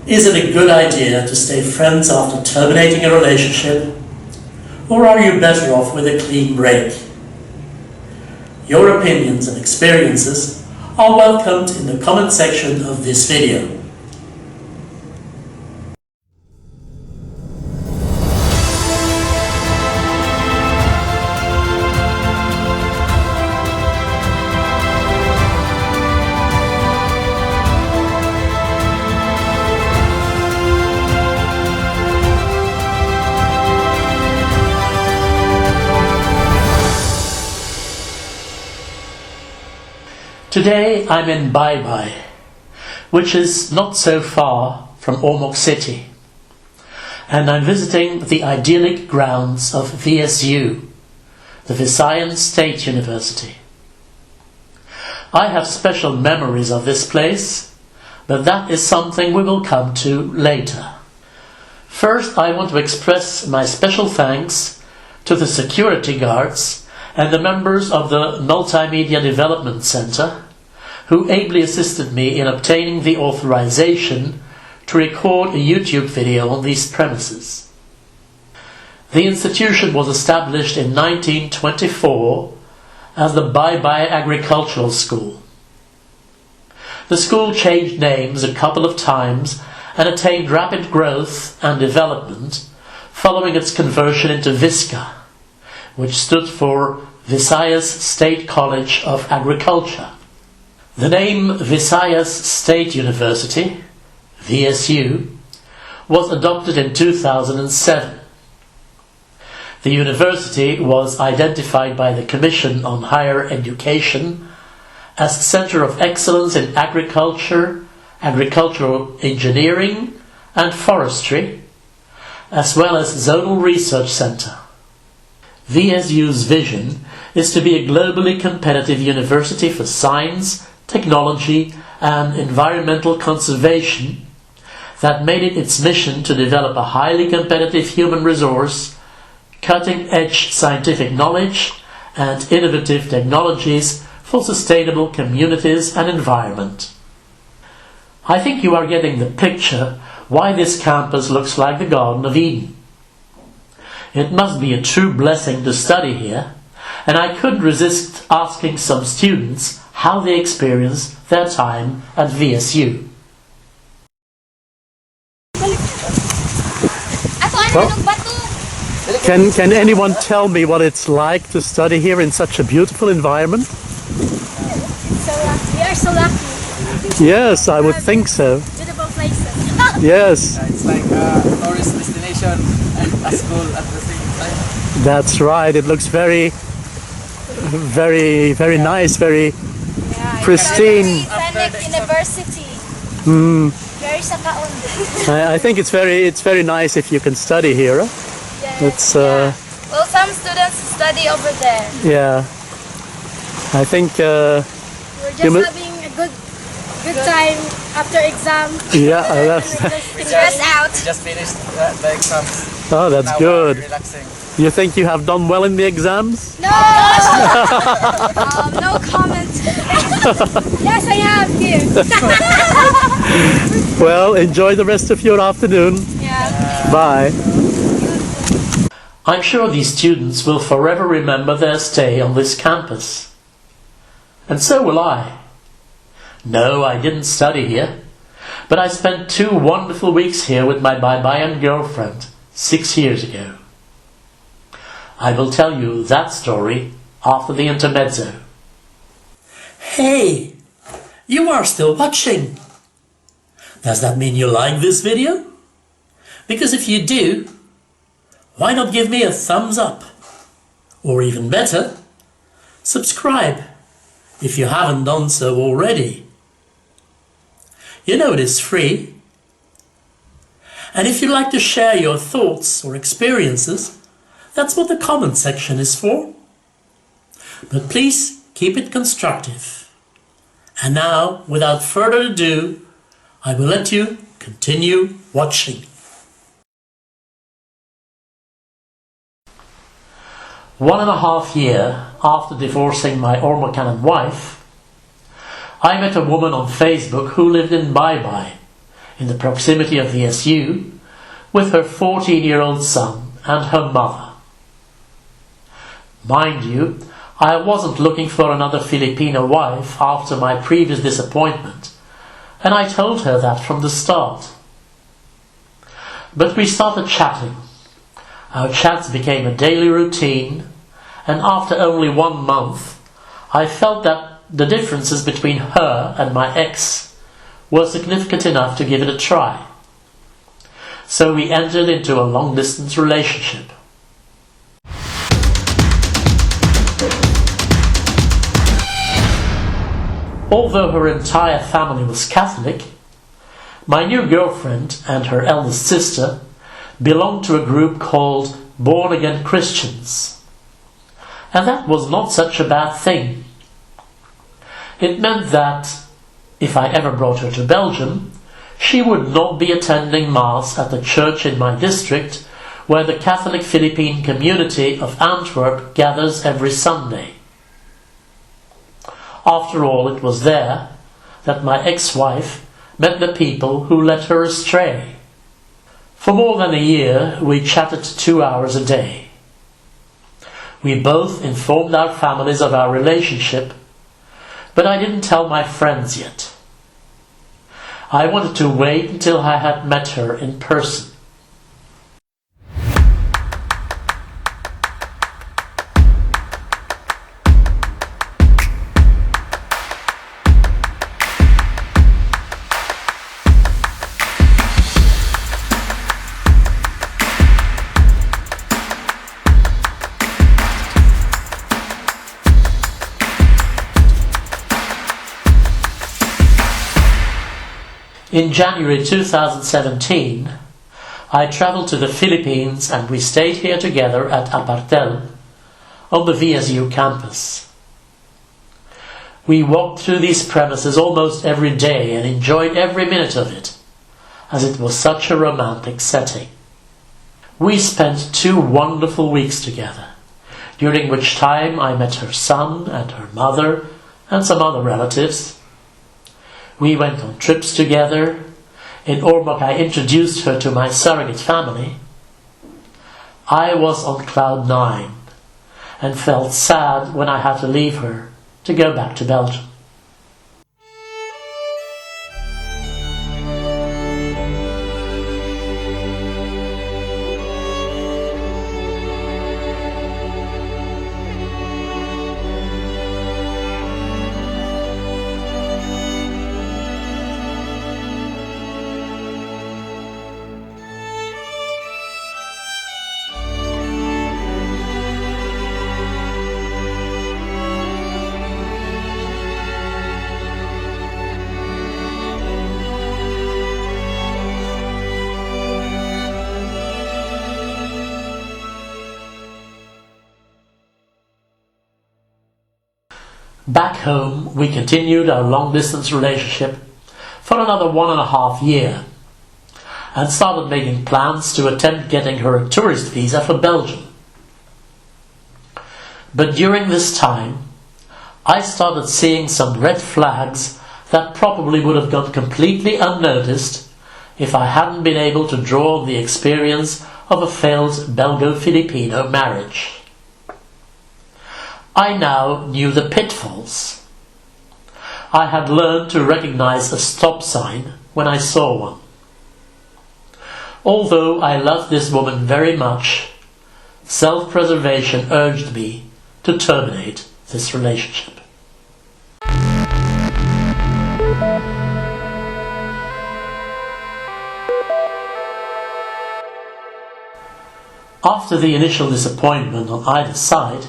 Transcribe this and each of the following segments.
Is it a good idea to stay friends after terminating a relationship? Or are you better off with a clean break? Your opinions and experiences are welcomed in the comment section of this video. Today I'm in Baybay, which is not so far from Ormoc City, and I'm visiting the idyllic grounds of VSU, the Visayan State University. I have special memories of this place, but that is something we will come to later. First, I want to express my special thanks to the security guards and the members of the Multimedia Development Center, who ably assisted me in obtaining the authorization to record a YouTube video on these premises. The institution was established in 1924 as the Baybay Agricultural School. The school changed names a couple of times and attained rapid growth and development following its conversion into VISCA, which stood for Visayan State College of Agriculture. The name Visayan State University, VSU, was adopted in 2007. The university was identified by the Commission on Higher Education as Centre of Excellence in Agriculture, Agricultural Engineering and Forestry, as well as Zonal Research Centre. VSU's vision is to be a globally competitive university for science, technology and environmental conservation that made it its mission to develop a highly competitive human resource, cutting-edge scientific knowledge and innovative technologies for sustainable communities and environment. I think you are getting the picture why this campus looks like the Garden of Eden. It must be a true blessing to study here, and I couldn't resist asking some students how they experienced their time at VSU. Well, can anyone tell me what it's like to study here in such a beautiful environment? We are so lucky. Yes, I would think so. Beautiful places. Yes. It's like a tourist destination and a school at the same time. That's right. It looks very nice, very pristine. Scenic University. Very sakaon. I think it's very nice if you can study here. Huh? Yeah. It's Well, some students study over there. yeah. I think We're just having a good time after exam. yeah. That's, Stress out. We just finished the exams. oh, that's Now good. we're relaxing. You think you have done well in the exams? No. No comment. Yes, I have here. Well, enjoy the rest of your afternoon. Yeah. Bye. I'm sure these students will forever remember their stay on this campus. And so will I. No, I didn't study here, but I spent 2 wonderful weeks here with my Baybayan girlfriend 6 years ago. I will tell you that story after the intermezzo. Hey, you are still watching. Does that mean you like this video? Because if you do, why not give me a thumbs up? Or even better, subscribe if you haven't done so already. You know it is free. And if you'd like to share your thoughts or experiences, that's what the comment section is for. But please keep it constructive. And now, without further ado, I will let you continue watching. 1.5 years after divorcing my Ormoc wife, I met a woman on Facebook who lived in Baybay, in the proximity of the SU, with her 14-year-old son and her mother. Mind you, I wasn't looking for another Filipino wife after my previous disappointment, and I told her that from the start. But we started chatting. Our chats became a daily routine, and after only 1 month, I felt that the differences between her and my ex were significant enough to give it a try. So we entered into a long-distance relationship. Although her entire family was Catholic, my new girlfriend and her eldest sister belonged to a group called born-again Christians. And that was not such a bad thing. It meant that, if I ever brought her to Belgium, she would not be attending Mass at the church in my district where the Catholic Philippine community of Antwerp gathers every Sunday. After all, it was there that my ex-wife met the people who led her astray. For more than a year, we chatted 2 hours a day. We both informed our families of our relationship, but I didn't tell my friends yet. I wanted to wait until I had met her in person. In January 2017, I travelled to the Philippines and we stayed here together at Apartel on the VSU campus. We walked through these premises almost every day and enjoyed every minute of it, as it was such a romantic setting. We spent 2 wonderful weeks together, during which time I met her son and her mother and some other relatives. We went on trips together. In Ormoc I introduced her to my surrogate family. I was on cloud 9 and felt sad when I had to leave her to go back to Belgium. Back home, we continued our long-distance relationship for another 1.5 years and started making plans to attempt getting her a tourist visa for Belgium. But during this time, I started seeing some red flags that probably would have gone completely unnoticed if I hadn't been able to draw on the experience of a failed Belgo-Filipino marriage. I now knew the pitfalls. I had learned to recognize a stop sign when I saw one. Although I loved this woman very much, self-preservation urged me to terminate this relationship. After the initial disappointment on either side,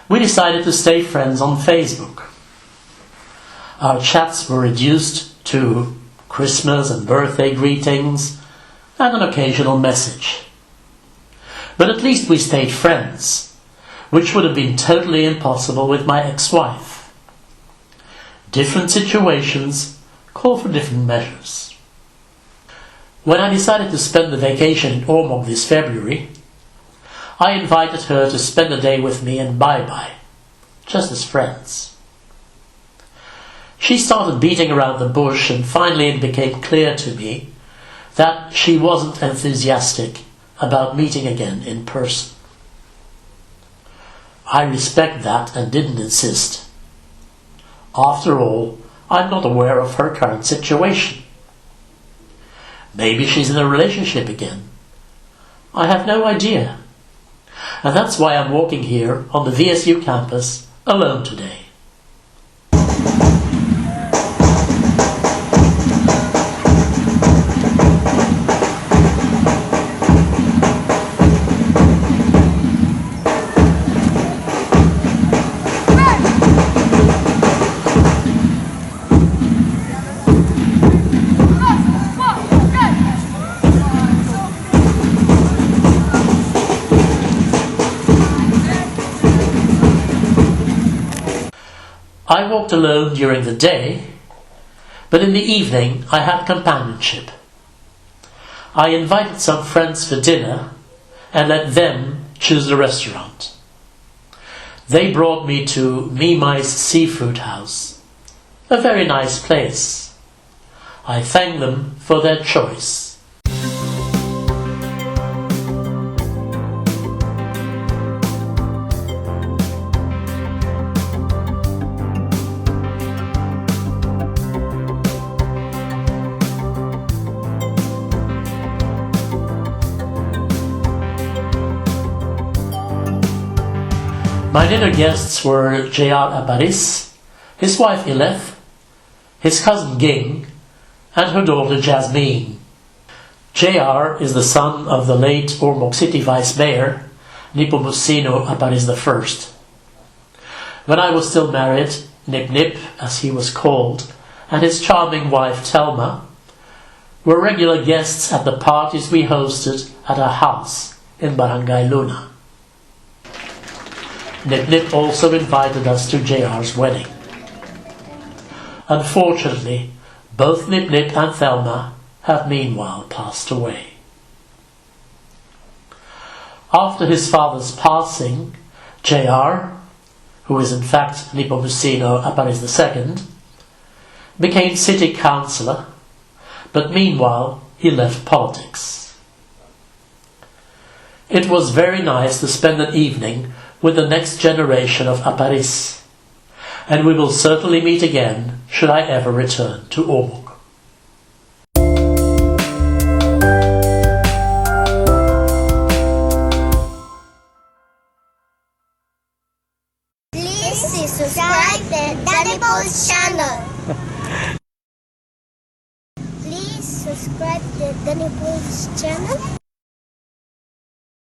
we decided to stay friends on Facebook. Our chats were reduced to Christmas and birthday greetings and an occasional message. But at least we stayed friends, which would have been totally impossible with my ex-wife. Different situations call for different measures. When I decided to spend the vacation in Ormoc this February, I invited her to spend a day with me in Baybay, just as friends. She started beating around the bush, and finally it became clear to me that she wasn't enthusiastic about meeting again in person. I respect that and didn't insist. After all, I'm not aware of her current situation. Maybe she's in a relationship again. I have no idea. And that's why I'm walking here on the VSU campus alone today. I walked alone during the day, but in the evening I had companionship. I invited some friends for dinner and let them choose the restaurant. They brought me to Mimai's Seafood House, a very nice place. I thanked them for their choice. My dinner guests were J.R. Aparis, his wife Ileth, his cousin Ging, and her daughter Jasmine. J.R. is the son of the late Ormoc City Vice Mayor, Nepomuceno Aparis I. When I was still married, Nip Nip, as he was called, and his charming wife Telma were regular guests at the parties we hosted at our house in Barangay Luna. Nip Nip also invited us to JR's wedding. Unfortunately, both Nip Nip and Thelma have meanwhile passed away. After his father's passing, JR, who is in fact Nepomuceno Aparis II, became city councillor, but meanwhile he left politics. It was very nice to spend an evening with the next generation of Aparis, and we will certainly meet again should I ever return to Ormoc. Please subscribe to Danny Paul's channel. Please subscribe to Danny Paul's channel.